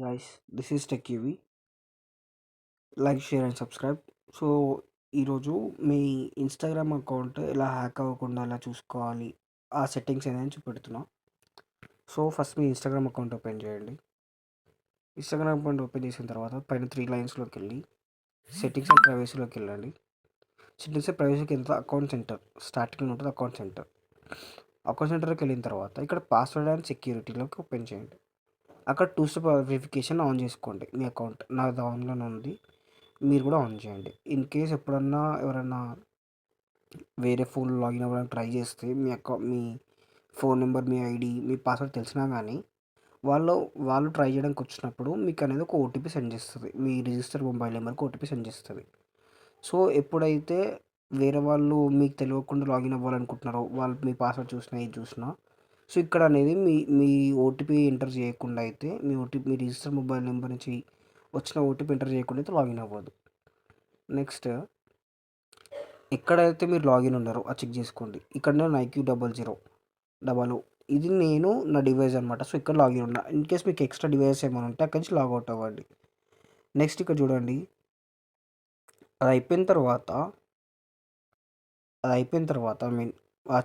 Guys, this is tech UV. Like, share and subscribe. So ఈరోజు మీ Instagram account ఎలా hack అవ్వకుండా ఎలా చూసుకోవాలి, ఆ సెట్టింగ్స్ ఏదైనా చూపెడుతున్నా. సో ఫస్ట్ మీ ఇన్స్టాగ్రామ్ అకౌంట్ ఓపెన్ చేయండి. ఇన్స్టాగ్రామ్ అకౌంట్ ఓపెన్ చేసిన తర్వాత పైన 3 లైన్స్లోకి వెళ్ళి సెట్టింగ్స్ అండ్ ప్రైవసీలోకి వెళ్ళండి. సెట్టింగ్స్ అండ్ ప్రైవసీకి వెళ్తే అకౌంట్ సెంటర్ స్టార్టింగ్ ఉంటుంది. అకౌంట్ సెంటర్కి వెళ్ళిన తర్వాత ఇక్కడ పాస్వర్డ్ అండ్ సెక్యూరిటీలోకి ఓపెన్ చేయండి. అక్కడ 2 స్టెప్ వెరిఫికేషన్ ఆన్ చేసుకోండి. మీ అకౌంట్ నాది ఆన్లోనే ఉంది, మీరు కూడా ఆన్ చేయండి. ఇన్ కేస్ ఎప్పుడన్నా ఎవరన్నా వేరే ఫోన్ లాగిన్ అవ్వడానికి ట్రై చేస్తే మీ ఫోన్ నెంబర్, మీ ఐడి, మీ పాస్వర్డ్ తెలిసినా కానీ వాళ్ళు వాళ్ళు ట్రై చేయడానికి వచ్చినప్పుడు మీకు అనేది ఒక ఓటీపీ సెండ్ చేస్తుంది. మీ రిజిస్టర్ మొబైల్ నెంబర్కి ఓటీపీ సెండ్ చేస్తుంది. సో ఎప్పుడైతే వేరే వాళ్ళు మీకు తెలియకుండా లాగిన్ అవ్వాలనుకుంటున్నారో, వాళ్ళు మీ పాస్వర్డ్ చూసినా ఇది చూసినా, సో ఇక్కడ అనేది మీ మీ ఓటీపీ ఎంటర్ చేయకుండా అయితే మీ రిజిస్టర్ మొబైల్ నెంబర్ నుంచి వచ్చిన ఓటీపీ ఎంటర్ చేయకుండా అయితే లాగిన్ అవ్వదు. నెక్స్ట్ ఎక్కడైతే మీరు లాగిన్ ఉన్నారో అది చెక్ చేసుకోండి. ఇక్కడ నేను IQ00 ఇది నేను నా డివైస్ అనమాట. సో ఇక్కడ లాగిన్ ఉన్నా. ఇన్ కేస్ మీకు ఎక్స్ట్రా డివైస్ ఏమైనా ఉంటే అక్కడి నుంచి లాగౌట్ అవ్వండి. నెక్స్ట్ ఇక్కడ చూడండి, అది అయిపోయిన తర్వాత ఐ మీన్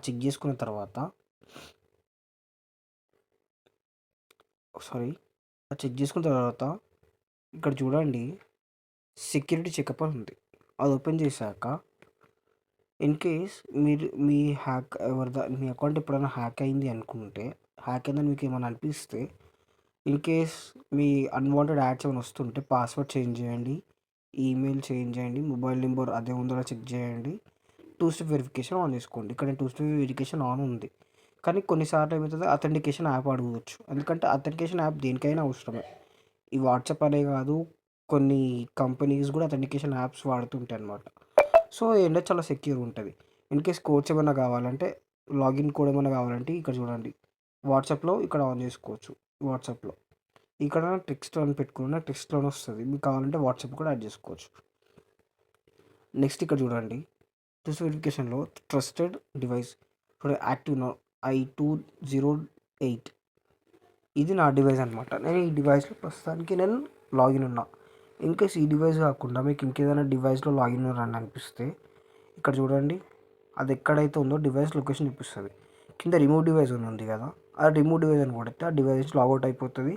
చెక్ చేసుకున్న తర్వాత ఇక్కడ చూడండి, సెక్యూరిటీ చెకప్ అని ఉంది. అది ఓపెన్ చేశాక ఇన్ కేస్ మీ అకౌంట్ ఎప్పుడైనా హ్యాక్ అయింది అనుకుంటే, హ్యాక్ అయిందని మీకు ఏమైనా అనిపిస్తే, in case me unwanted ads ఏమైనా వస్తుంటే పాస్వర్డ్ చేంజ్ చేయండి, ఈమెయిల్ చేంజ్ చేయండి, మొబైల్ నెంబర్ అదే ఉందో చెక్ చేయండి, 2 స్టెప్ వెరిఫికేషన్ ఆన్ చేసుకోండి. ఇక్కడ 2 స్టెప్ వెరిఫికేషన్ ఆన్ ఉంది, కానీ కొన్నిసార్లు ఏమవుతుంది, అథెంటికేషన్ యాప్ అడగవచ్చు. ఎందుకంటే అథెంటికేషన్ యాప్ దేనికైనా అవసరమే. ఈ వాట్సాప్ అనే కాదు, కొన్ని కంపెనీస్ కూడా అథెంటికేషన్ యాప్స్ వాడుతుంటాయి అనమాట. సో ఏంటంటే చాలా సెక్యూర్ ఉంటుంది. ఇన్ కేస్ కోడ్స్ ఏమైనా కావాలంటే, లాగిన్ కోడ్ ఏమైనా కావాలంటే ఇక్కడ చూడండి, వాట్సాప్లో ఇక్కడ ఆన్ చేసుకోవచ్చు. వాట్సాప్లో ఇక్కడ టెక్స్ట్ అని పెట్టుకున్న టెక్స్ట్లోనే వస్తుంది. మీకు కావాలంటే వాట్సాప్ కూడా యాడ్ చేసుకోవచ్చు. నెక్స్ట్ ఇక్కడ చూడండి, వెరిఫికేషన్లో ట్రస్టెడ్ డివైస్ ఇప్పుడు యాక్టివ్ I208 ఇది నా డివైస్ అనమాట. నేను ఈ డివైస్లో ప్రస్తుతానికి నేను లాగిన్ ఉన్నా. ఇన్ కేస్ ఈ డివైస్ కాకుండా మీకు ఇంకేదైనా డివైస్లో లాగిన్ అని అనిపిస్తే ఇక్కడ చూడండి, అది ఎక్కడైతే ఉందో డివైస్ లొకేషన్ చూపిస్తుంది. కింద రిమూవ్ డివైస్ అని ఉంది కదా, ఆ రిమూవ్ డివైస్ అని కొడితే ఆ డివైస్ నుంచి లాగౌట్ అయిపోతుంది.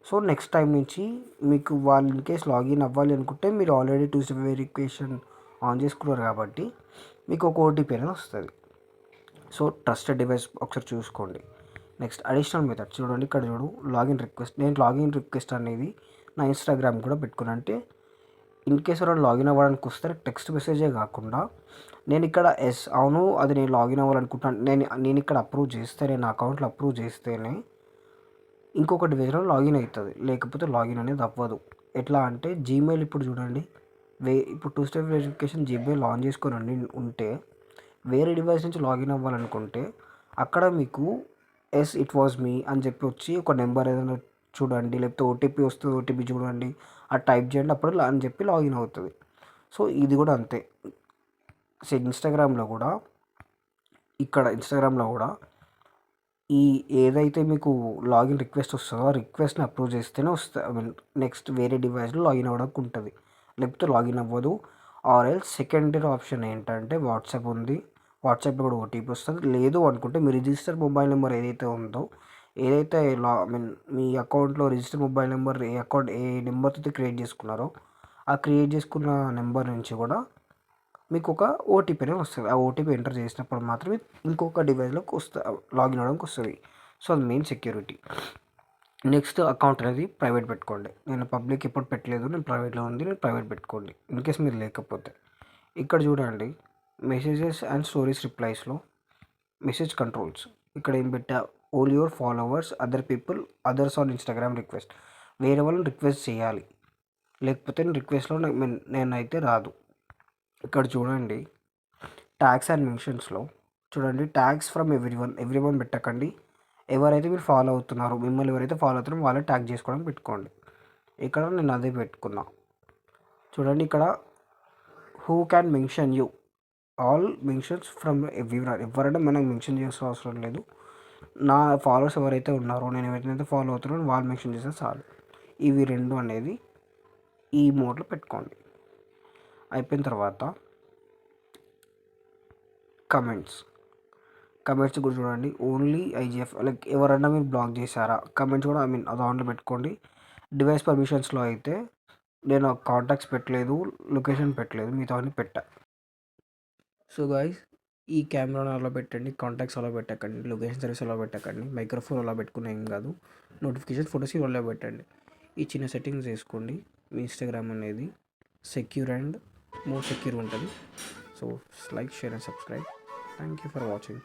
సో నెక్స్ట్ టైం నుంచి మీకు వాళ్ళు ఇన్ కేస్ లాగిన్ అవ్వాలి అనుకుంటే, మీరు ఆల్రెడీ 2 స్టెప్ వెరిఫికేషన్ ఆన్ చేసుకున్నారు కాబట్టి మీకు ఒక ఓటీపీ అనేది వస్తుంది. సో ట్రస్టెడ్ డివైస్ ఒకసారి చూసుకోండి. నెక్స్ట్ అడిషనల్ మెథడ్ చూడండి, ఇక్కడ లాగిన్ రిక్వెస్ట్. నేను లాగిన్ రిక్వెస్ట్ అనేది నా ఇన్స్టాగ్రామ్ కూడా పెట్టుకున్నాను. అంటే ఇన్ కేస్ ఎవరైనా లాగిన్ అవ్వడానికి వస్తే టెక్స్ట్ మెసేజే కాకుండా, నేను ఇక్కడ అవును అది నేను లాగిన్ అవ్వాలనుకుంటున్నాను, నేను ఇక్కడ అప్రూవ్ చేస్తేనే, నా అకౌంట్లో అప్రూవ్ చేస్తేనే ఇంకొక డివైస్లో లాగిన్ అవుతుంది, లేకపోతే లాగిన్ అనేది అవ్వదు. ఎట్లా అంటే జీమెయిల్ ఇప్పుడు చూడండి, ఇప్పుడు 2 స్టెప్ వెరిఫికేషన్ జీమెయిల్ ఆన్ చేసుకొని ఉంటే వేరే డివైస్ నుంచి లాగిన్ అవ్వాలనుకుంటే అక్కడ మీకు ఇట్ వాజ్ మీ అని చెప్పి వచ్చి ఒక నెంబర్ ఏదైనా చూడండి, లేకపోతే ఓటీపీ వస్తుంది, ఓటీపీ చూడండి, అది టైప్ చేయండి, అప్పుడు అని చెప్పి లాగిన్ అవుతుంది. సో ఇది కూడా అంతే. ఇన్స్టాగ్రామ్లో కూడా ఈ ఏదైతే మీకు లాగిన్ రిక్వెస్ట్ వస్తుందో ఆ రిక్వెస్ట్ని అప్రూవ్ చేస్తేనే వస్తుంది. ఐ మీన్ నెక్స్ట్ వేరే డివైస్లో లాగిన్ అవ్వడానికి ఉంటుంది, లేకపోతే లాగిన్ అవ్వదు. ఆర్ ఎల్స్ సెకండరీ ఆప్షన్ ఏంటంటే వాట్సాప్ ఉంది, వాట్సాప్లో కూడా ఓటీపీ వస్తుంది. లేదు అనుకుంటే మీ రిజిస్టర్ మొబైల్ నెంబర్ ఏదైతే ఉందో, ఏదైతే ఐ మీన్ మీ అకౌంట్లో రిజిస్టర్ మొబైల్ నెంబర్ ఏ నెంబర్తో క్రియేట్ చేసుకున్నారో ఆ క్రియేట్ చేసుకున్న నెంబర్ నుంచి కూడా మీకు ఒక ఓటీపీ అనేది వస్తుంది. ఆ ఓటీపీ ఎంటర్ చేసినప్పుడు మాత్రమే ఇంకొక డివైస్లోకి లాగిన్ అవ్వడానికి వస్తుంది. సో అది మెయిన్ సెక్యూరిటీ. నెక్స్ట్ అకౌంట్ అనేది ప్రైవేట్ పెట్టుకోండి. నేను పబ్లిక్ ఎప్పుడు పెట్టలేదు, నేను ప్రైవేట్లో ఉంది, నేను ప్రైవేట్ పెట్టుకోండి ఇన్ కేస్ మీరు లేకపోతే. ఇక్కడ చూడండి, మెసేజెస్ అండ్ స్టోరీస్ రిప్లైస్లో మెసేజ్ కంట్రోల్స్ ఇక్కడ ఏం పెట్టా, all your followers others on Instagram request. వేరే వాళ్ళని రిక్వెస్ట్ చేయాలి, లేకపోతే రిక్వెస్ట్లో నేనైతే రాదు. ఇక్కడ చూడండి, ట్యాగ్స్ అండ్ మెన్షన్స్లో చూడండి, ట్యాగ్స్ ఫ్రమ్ ఎవ్రీ వన్ పెట్టకండి. ఎవరైతే మీరు ఫాలో అవుతున్నారో, మిమ్మల్ని ఎవరైతే ఫాలో అవుతున్నారో వాళ్ళే ట్యాగ్ చేసుకోవడం పెట్టుకోండి. ఇక్కడ నేను అదే పెట్టుకున్నా. చూడండి, ఇక్కడ who can mention you, all mentions from ఎవరైనా మనకు మెన్షన్ చేయాల్సిన అవసరం లేదు. నా ఫాలోవర్స్ ఎవరైతే ఉన్నారో, నేను ఎవరైతే ఫాలో అవుతున్నారో వాళ్ళు మెన్షన్ చేస్తే చాలు. ఇవి 2 అనేది ఈ మోడ్లో పెట్టుకోండి. అయిపోయిన తర్వాత కమెంట్స్ కూడా చూడండి. ఓన్లీ ఐజీఎఫ్ లైక్ ఎవరన్నా మీరు బ్లాక్ చేశారా, కమెంట్స్ కూడా దాంట్లో పెట్టుకోండి. డివైస్ పర్మిషన్స్లో అయితే నేను కాంటాక్ట్స్ పెట్టలేదు, లొకేషన్ పెట్టలేదు, మిగతావన్నీ పెట్టా. సో గాయ్స్, ఈ కెమెరాని అలా పెట్టండి, కాంటాక్ట్స్ అలా పెట్టకండి, లొకేషన్ సర్వీస్ అలా పెట్టకండి, మైక్రోఫోన్ అలా పెట్టుకునే ఏం కాదు, నోటిఫికేషన్ ఫొటోస్ అలా పెట్టండి. ఈ చిన్న సెట్టింగ్స్ వేసుకోండి. మీ ఇన్స్టాగ్రామ్ అనేది సెక్యూర్ అండ్ మోర్ సెక్యూర్ ఉంటుంది. So like, share and subscribe. Thank you for watching.